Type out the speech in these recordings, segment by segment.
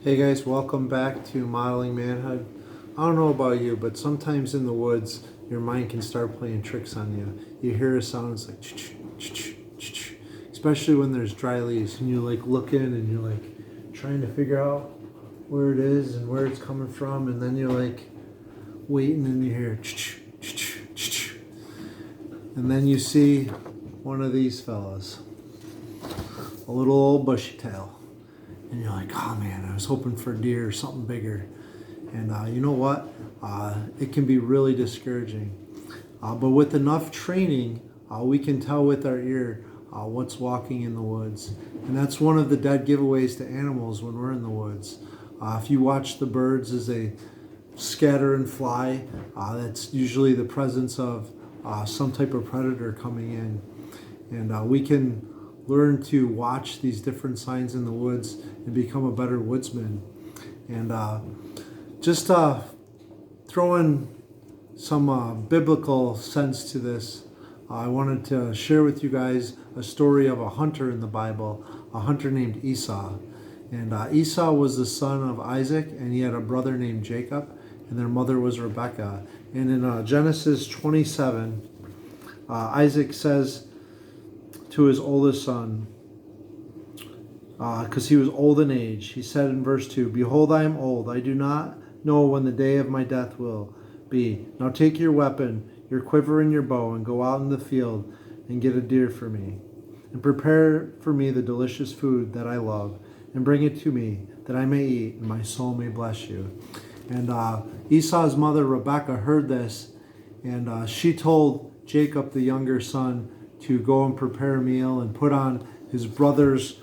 Hey guys, welcome back to Modeling Manhood. I don't know about you, but sometimes in the woods, your mind can start playing tricks on you. You hear a sound, it's like, especially when there's dry leaves, and you like look in and you're like trying to figure out where it is and where it's coming from, and then you're like waiting and you hear, and then you see one of these fellas, a little old bushy tail. And you're like, oh man, I was hoping for a deer or something bigger. And you know what? It can be really discouraging. But with enough training, we can tell with our ear what's walking in the woods. And that's one of the dead giveaways to animals when we're in the woods. If you watch the birds as they scatter and fly, that's usually the presence of some type of predator coming in. And we can learn to watch these different signs in the woods and become a better woodsman. And just throw in some biblical sense to this. I wanted to share with you guys a story of a hunter in the Bible, a hunter named Esau. And Esau was the son of Isaac, and he had a brother named Jacob, and their mother was Rebekah. And in Genesis 27, Isaac says to his oldest son, because he was old in age, he said in verse 2, "Behold, I am old. I do not know when the day of my death will be. Now take your weapon, your quiver and your bow, and go out in the field and get a deer for me. And prepare for me the delicious food that I love, and bring it to me, that I may eat, and my soul may bless you." And Esau's mother, Rebekah, heard this, and she told Jacob, the younger son, to go and prepare a meal and put on his brother's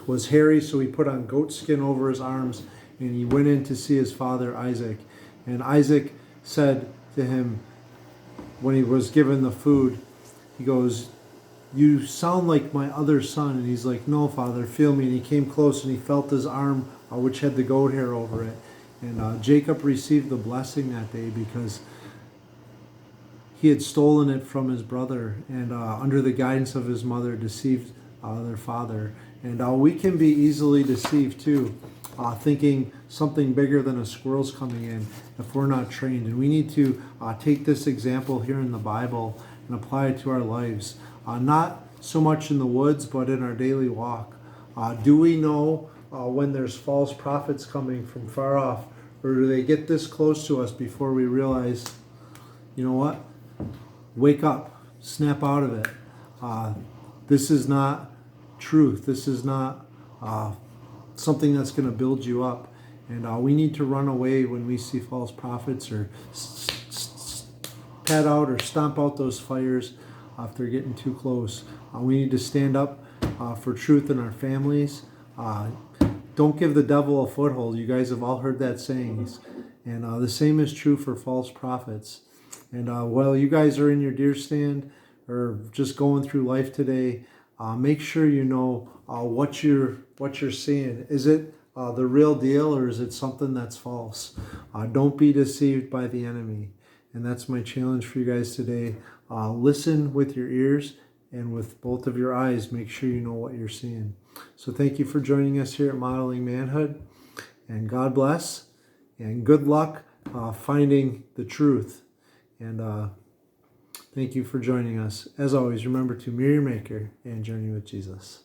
was hairy, so he put on goat skin over his arms, and he went in to see his father Isaac. And Isaac said to him, when he was given the food, he goes, "You sound like my other son." And he's like, "No, father, feel me." And he came close and he felt his arm, which had the goat hair over it. And Jacob received the blessing that day because he had stolen it from his brother, and under the guidance of his mother, deceived their father. And we can be easily deceived too, thinking something bigger than a squirrel's coming in if we're not trained. And we need to take this example here in the Bible and apply it to our lives. Not so much in the woods, but in our daily walk. Do we know when there's false prophets coming from far off? Or do they get this close to us before we realize, you know what? Wake up, snap out of it. This is not truth. This is not something that's going to build you up. And we need to run away when we see false prophets, or pat out or stomp out those fires if they're getting too close. We need to stand up for truth in our families. Don't give the devil a foothold. You guys have all heard that saying. And the same is true for false prophets. And while you guys are in your deer stand or just going through life today, make sure you know what you're seeing. Is it the real deal, or is it something that's false? Don't be deceived by the enemy. And that's my challenge for you guys today. Listen with your ears, and with both of your eyes, make sure you know what you're seeing. So thank you for joining us here at Modeling Manhood. And God bless, and good luck finding the truth. And thank you for joining us. As always, remember to mirror your maker and journey with Jesus.